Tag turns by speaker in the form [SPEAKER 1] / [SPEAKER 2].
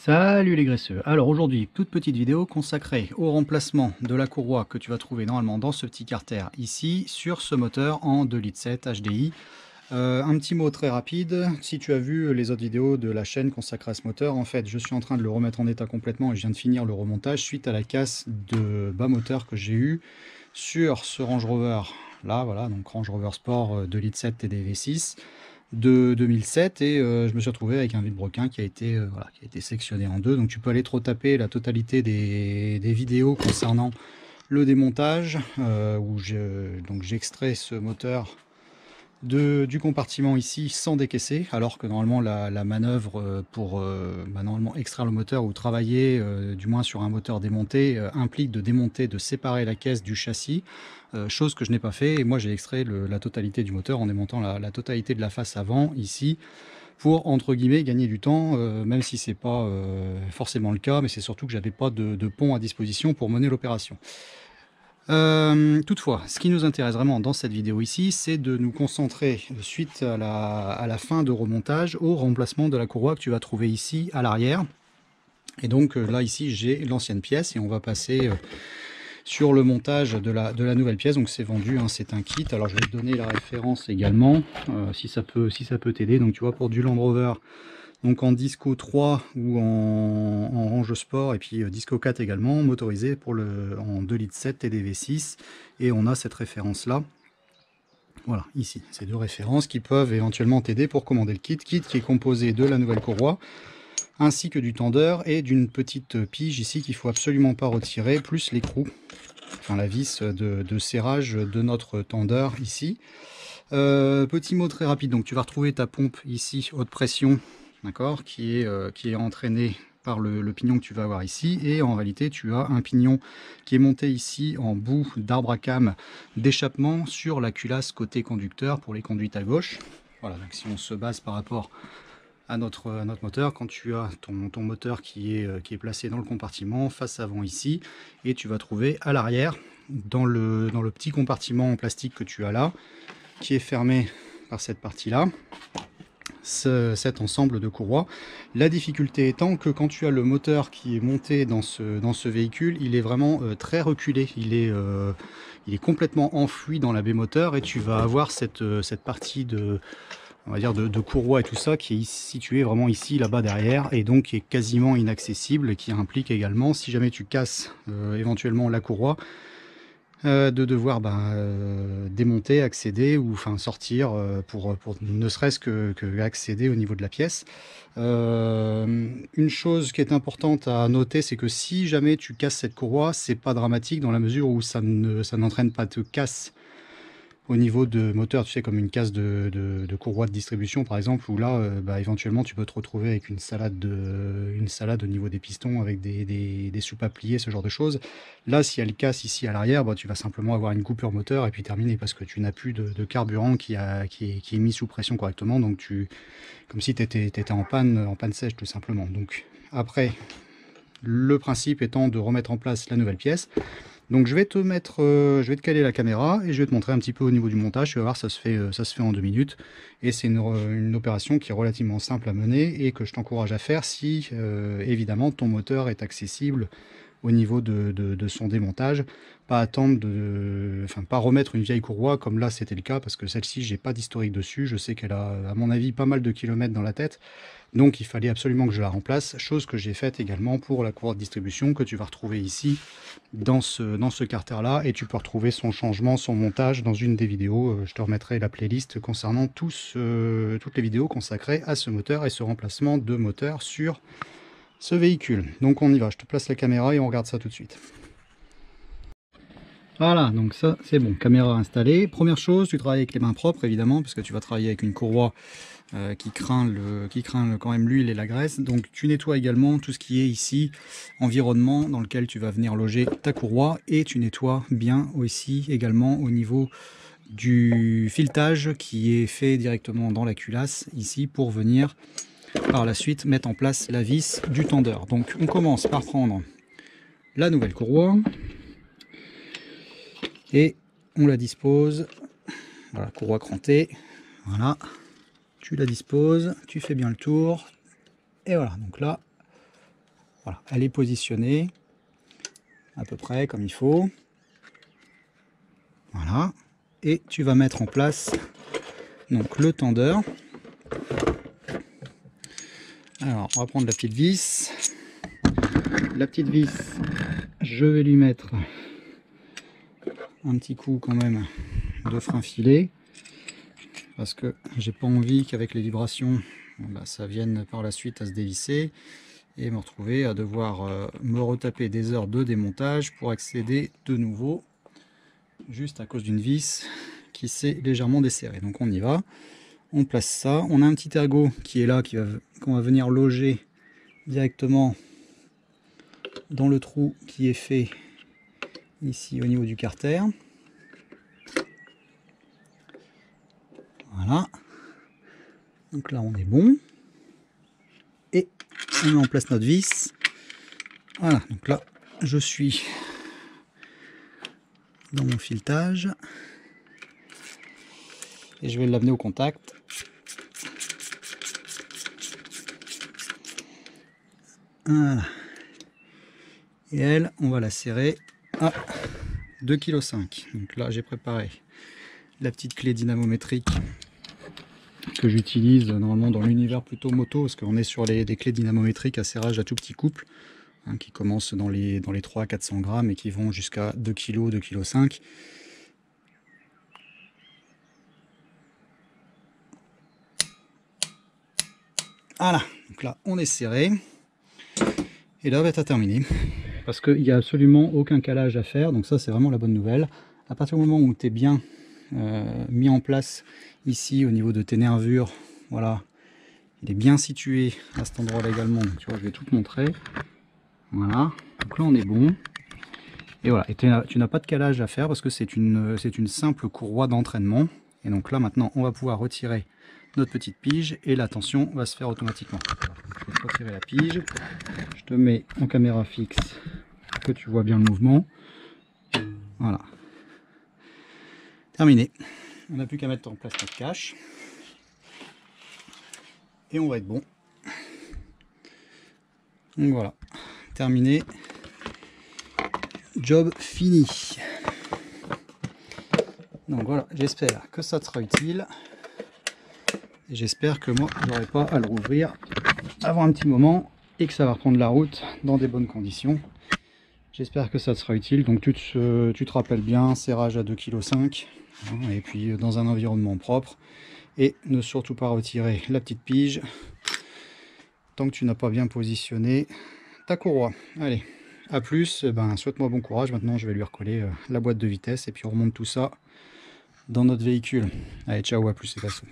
[SPEAKER 1] Salut les graisseux. Alors aujourd'hui, toute petite vidéo consacrée au remplacement de la courroie que tu vas trouver normalement dans ce petit carter ici, sur ce moteur en 2,7 litres HDI. Un petit mot très rapide, si tu as vu les autres vidéos de la chaîne consacrée à ce moteur, en fait je suis en train de le remettre en état complètement et je viens de finir le remontage suite à la casse de bas moteur que j'ai eu sur ce Range Rover. Là voilà, donc Range Rover Sport 2,7 litres TDV6 de 2007 et je me suis retrouvé avec un vilebrequin qui a été, voilà, qui a été sectionné en deux. Donc tu peux aller te retaper la totalité des vidéos concernant le démontage où j'extrais ce moteur du compartiment ici sans décaisser, alors que normalement la manœuvre pour normalement extraire le moteur ou travailler du moins sur un moteur démonté implique de démonter, de séparer la caisse du châssis, chose que je n'ai pas fait, et moi j'ai extrait la totalité du moteur en démontant la totalité de la face avant ici pour entre guillemets gagner du temps, même si c'est pas forcément le cas, mais c'est surtout que j'avais pas de pont à disposition pour mener l'opération. Toutefois, ce qui nous intéresse vraiment dans cette vidéo ici, c'est de nous concentrer suite à la fin de remontage au remplacement de la courroie que tu vas trouver ici à l'arrière. Et donc là ici j'ai l'ancienne pièce et on va passer sur le montage de la nouvelle pièce. Donc c'est vendu, hein, c'est un kit. Alors je vais te donner la référence également si ça peut t'aider. Donc tu vois, pour du Land Rover, donc en Disco 3 ou en Range Sport, et puis Disco 4 également, motorisé pour en 2,7 litres TDV6, et on a cette référence là. Voilà, ici, ces deux références qui peuvent éventuellement t'aider pour commander le kit qui est composé de la nouvelle courroie, ainsi que du tendeur et d'une petite pige ici qu'il faut absolument pas retirer, plus l'écrou, enfin la vis de serrage de notre tendeur ici. Petit mot très rapide, donc tu vas retrouver ta pompe ici haute pression, d'accord, qui est entraîné par le pignon que tu vas avoir ici, et en réalité tu as un pignon qui est monté ici en bout d'arbre à cames d'échappement sur la culasse côté conducteur pour les conduites à gauche. Voilà, donc si on se base par rapport à notre moteur, quand tu as ton moteur qui est placé dans le compartiment face avant ici, et tu vas trouver à l'arrière dans le petit compartiment en plastique que tu as là, qui est fermé par cette partie là, cet ensemble de courroies. La difficulté étant que quand tu as le moteur qui est monté dans ce véhicule, il est vraiment très reculé, il est complètement enfoui dans la baie moteur, et tu vas avoir cette partie on va dire de courroie et tout ça qui est située vraiment ici, là-bas derrière, et donc qui est quasiment inaccessible, qui implique également, si jamais tu casses éventuellement la courroie, de devoir démonter, accéder, ou enfin sortir pour ne serait-ce que accéder au niveau de la pièce. Une chose qui est importante à noter, c'est que si jamais tu casses cette courroie, c'est pas dramatique dans la mesure où ça n'entraîne pas de casse au niveau de moteur, tu sais, comme une casse de courroie de distribution par exemple, où là éventuellement tu peux te retrouver avec une salade au niveau des pistons, avec des soupapes pliées, ce genre de choses. Là, si elle casse ici à l'arrière, tu vas simplement avoir une coupure moteur et puis terminé, parce que tu n'as plus de carburant qui est mis sous pression correctement, donc comme si tu étais en panne sèche tout simplement. Donc après, le principe étant de remettre en place la nouvelle pièce. Donc je vais te caler la caméra et je vais te montrer un petit peu au niveau du montage. Tu vas voir, ça se fait en 2 minutes, et c'est une opération qui est relativement simple à mener et que je t'encourage à faire si évidemment ton moteur est accessible au niveau de son démontage. Pas attendre pas remettre une vieille courroie comme là c'était le cas, parce que celle-ci j'ai pas d'historique dessus. Je sais qu'elle a à mon avis pas mal de kilomètres dans la tête, donc il fallait absolument que je la remplace, chose que j'ai faite également pour la courroie de distribution que tu vas retrouver ici dans ce carter là, et tu peux retrouver son changement, son montage dans une des vidéos. Je te remettrai la playlist concernant toutes les vidéos consacrées à ce moteur et ce remplacement de moteur sur ce véhicule. Donc on y va, je te place la caméra et on regarde ça tout de suite. Voilà, donc ça c'est bon, caméra installée. Première chose, tu travailles avec les mains propres évidemment, parce que tu vas travailler avec une courroie qui craint quand même l'huile et la graisse. Donc tu nettoies également tout ce qui est ici environnement dans lequel tu vas venir loger ta courroie, et tu nettoies bien aussi également au niveau du filetage qui est fait directement dans la culasse ici, pour venir par la suite mettre en place la vis du tendeur. Donc on commence par prendre la nouvelle courroie et on la dispose, voilà, courroie crantée, voilà, tu la disposes, tu fais bien le tour, et voilà, donc là Voilà, elle est positionnée à peu près comme il faut. Voilà, et tu vas mettre en place donc le tendeur. Alors, on va prendre la petite vis. La petite vis, je vais lui mettre un petit coup quand même de frein filé, parce que j'ai pas envie qu'avec les vibrations, ça vienne par la suite à se dévisser et me retrouver à devoir me retaper des heures de démontage pour accéder de nouveau, juste à cause d'une vis qui s'est légèrement desserrée. Donc on y va. On place ça, on a un petit ergot qui est là, qu'on va venir loger directement dans le trou qui est fait ici au niveau du carter. Voilà, donc là on est bon, et on met en place notre vis. Voilà, donc là je suis dans mon filetage et je vais l'amener au contact. Voilà. Et elle, on va la serrer à 2,5 kg. Donc là, j'ai préparé la petite clé dynamométrique que j'utilise normalement dans l'univers plutôt moto, parce qu'on est sur des clés dynamométriques à serrage à tout petit couple, hein, qui commencent dans les 3 à 400 grammes et qui vont jusqu'à 2 kg, 2,5 kg. Voilà, donc là, on est serré. Et là, tu as terminé. Parce qu'il n'y a absolument aucun calage à faire, donc ça c'est vraiment la bonne nouvelle. À partir du moment où tu es bien mis en place ici au niveau de tes nervures, voilà, il est bien situé à cet endroit là également, donc, tu vois, je vais tout te montrer. Voilà, donc là on est bon. Et voilà, et tu n'as pas de calage à faire parce que c'est une simple courroie d'entraînement. Et donc là maintenant on va pouvoir retirer notre petite pige et la tension va se faire automatiquement. Je vais retirer la pige, je te mets en caméra fixe pour que tu vois bien le mouvement. Voilà, terminé. On n'a plus qu'à mettre en place notre cache et on va être bon. Donc voilà, terminé, job fini. Donc voilà, j'espère que ça te sera utile. Et j'espère que moi, je n'aurai pas à le rouvrir avant un petit moment et que ça va reprendre la route dans des bonnes conditions. J'espère que ça te sera utile. Donc tu te rappelles bien, serrage à 2,5 kg, hein, et puis dans un environnement propre. Et ne surtout pas retirer la petite pige tant que tu n'as pas bien positionné ta courroie. Allez, à plus, souhaite-moi bon courage. Maintenant, je vais lui recoller la boîte de vitesse et puis on remonte tout ça dans notre véhicule. Allez, ciao, à plus, c'est pas ça.